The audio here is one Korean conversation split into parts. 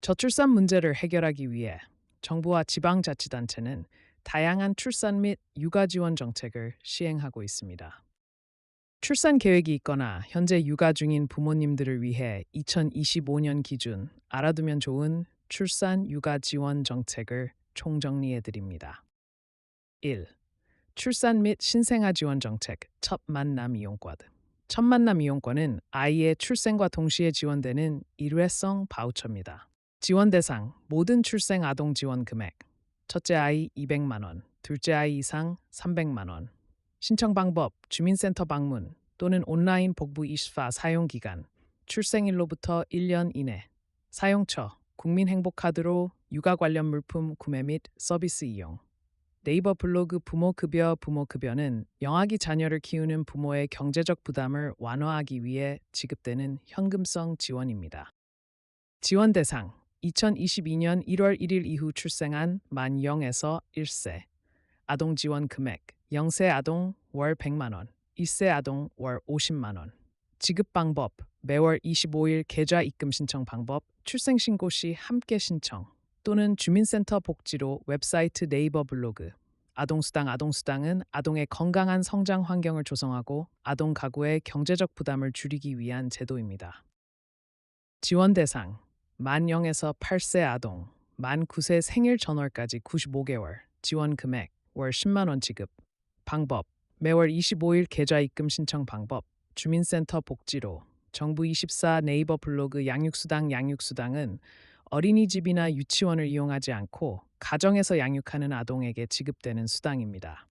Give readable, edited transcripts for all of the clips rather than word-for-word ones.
저출산 문제를 해결하기 위해 정부와 지방자치단체는 다양한 출산 및 육아 지원 정책을 시행하고 있습니다. 출산 계획이 있거나 현재 육아 중인 부모님들을 위해 2025년 기준 알아두면 좋은 출산 육아 지원 정책을 총정리해 드립니다. 1. 출산 및 신생아 지원 정책 첫 만남 이용권. 첫 만남 이용권은 아이의 출생과 동시에 지원되는 일회성 바우처입니다. 지원 대상 모든 출생 아동 지원 금액 첫째 아이 200만 원, 둘째 아이 이상 300만 원. 신청 방법 주민센터 방문 또는 온라인 복부 24 사용 기간 출생일로부터 1년 이내. 사용처 국민행복카드로 육아 관련 물품 구매 및 서비스 이용. 네이버 블로그 부모급여 부모급여는 영아기 자녀를 키우는 부모의 경제적 부담을 완화하기 위해 지급되는 현금성 지원입니다. 지원 대상 2022년 1월 1일 이후 출생한 만 0에서 1세 아동 지원 금액 0세 아동 월 100만 원, 1세 아동 월 50만 원. 지급 방법 매월 25일 계좌 입금 신청 방법 출생 신고 시 함께 신청 또는 주민센터 복지로 웹사이트 네이버 블로그 아동수당은 아동의 건강한 성장 환경을 조성하고 아동 가구의 경제적 부담을 줄이기 위한 제도입니다. 지원 대상 만 0에서 8세 아동, 만 9세 생일 전월까지 95개월, 지원 금액 월 10만 원 지급. 방법 매월 25일 계좌 입금 신청 방법 주민센터 복지로 정부 24 네이버 블로그 양육수당은 어린이집이나 유치원을 이용하지 않고 가정에서 양육하는 아동에게 지급되는 수당입니다.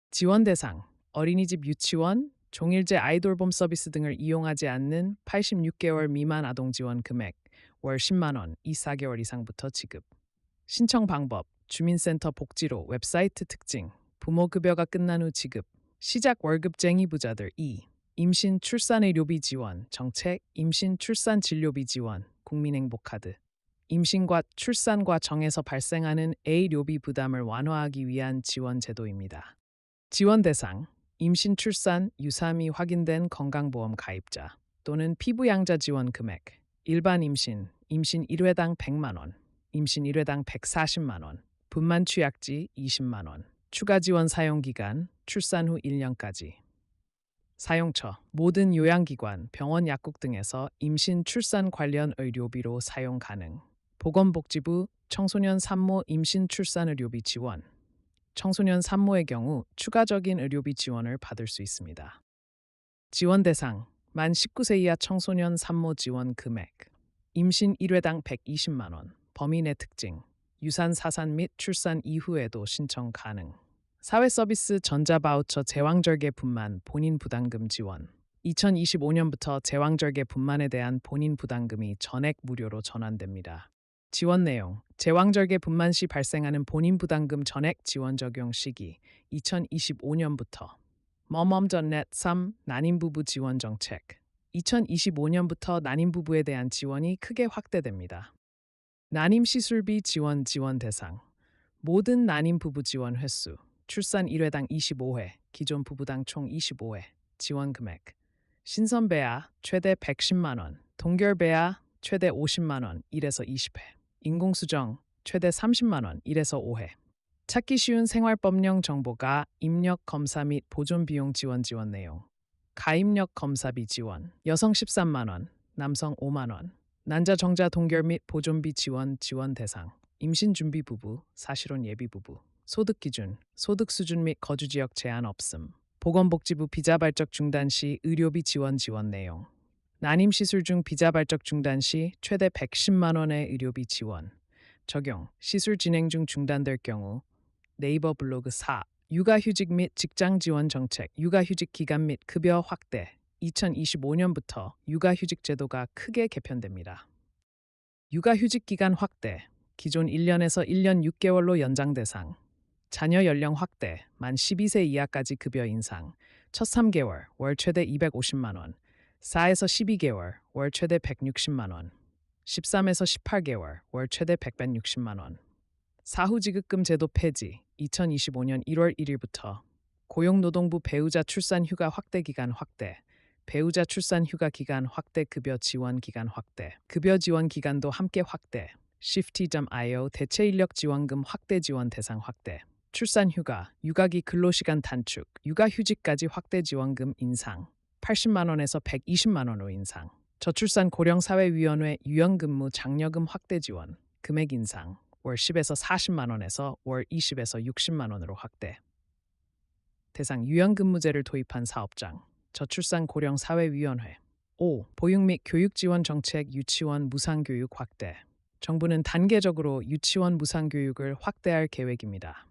지원 대상 어린이집 유치원, 종일제 아이돌봄 서비스 등을 이용하지 않는 86개월 미만 아동 지원 금액 월 10만 원, 24개월 이상부터 지급. 신청 방법 주민센터 복지로 웹사이트 특징 부모급여가 끝난 후 지급. 시작 월급쟁이 부자들 2. 임신 출산 의료비 지원 정책 임신 출산 진료비 지원 국민행복카드. 임신과 출산과 정에서 발생하는 A료비 부담을 완화하기 위한 지원 제도입니다. 지원 대상 임신 출산 유사함이 확인된 건강보험 가입자 또는 피부양자 지원 금액 일반 임신 1회당 100만 원, 임신 1회당 140만 원, 분만 취약지 20만 원. 추가 지원 사용 기간 출산 후 1년까지. 사용처 모든 요양기관, 병원 약국 등에서 임신 출산 관련 의료비로 사용 가능. 보건복지부 청소년 산모 임신 출산 의료비 지원. 청소년 산모의 경우 추가적인 의료비 지원을 받을 수 있습니다. 지원 대상 만 19세 이하 청소년 산모 지원 금액 임신 1회당 120만 원. 범위 내 특징 유산 사산 및 출산 이후에도 신청 가능. 사회서비스 전자바우처 제왕절개 분만 본인 부담금 지원 2025년부터 제왕절개 분만에 대한 본인 부담금이 전액 무료로 전환됩니다. 지원 내용 제왕절개 분만 시 발생하는 본인 부담금 전액 지원 적용 시기 2025년부터 mom.net 3 난임부부 지원 정책 2025년부터 난임부부에 대한 지원이 크게 확대됩니다. 난임시술비 지원 대상 모든 난임부부 지원 횟수 출산 1회당 25회, 기존 부부당 총 25회, 지원 금액 신선배아 최대 110만 원, 동결배아 최대 50만 원 1에서 20회, 인공수정 최대 30만 원 1에서 5회. 찾기 쉬운 생활법령 정보가 입력 검사 및 보존 비용 지원 내용. 가입력 검사비 지원 여성 13만 원, 남성 5만 원. 난자 정자 동결 및 보존비 지원 대상 임신 준비 부부, 사실혼 예비 부부. 소득 기준, 소득 수준 및 거주 지역 제한 없음. 보건복지부 비자발적 중단 시 의료비 지원 내용. 난임 시술 중 비자발적 중단 시 최대 110만 원의 의료비 지원. 적용, 시술 진행 중 중단될 경우 네이버 블로그 4. 육아휴직 및 직장 지원 정책, 육아휴직 기간 및 급여 확대. 2025년부터 육아휴직 제도가 크게 개편됩니다. 육아휴직 기간 확대, 기존 1년에서 1년 6개월로 연장 대상. 자녀 연령 확대, 만 12세 이하까지 급여 인상, 첫 3개월, 월 최대 250만 원, 4에서 12개월, 월 최대 160만 원, 13에서 18개월, 월 최대 160만 원. 사후지급금 제도 폐지, 2025년 1월 1일부터 고용노동부 배우자 출산 휴가 확대 기간 확대, 배우자 출산 휴가 기간 확대 급여 지원 기간 확대, 급여 지원 기간도 함께 확대, Shifty.io 대체인력 지원금 확대 지원 대상 확대. 출산휴가, 육아기 근로시간 단축, 육아휴직까지 확대 지원금 인상. 80만 원에서 120만 원으로 인상. 저출산 고령사회위원회 유연근무 장려금 확대 지원. 금액 인상. 월 10에서 40만 원에서 월 20에서 60만 원으로 확대. 대상 유연근무제를 도입한 사업장. 저출산 고령사회위원회. 5. 보육 및 교육 지원 정책 유치원 무상교육 확대. 정부는 단계적으로 유치원 무상교육을 확대할 계획입니다.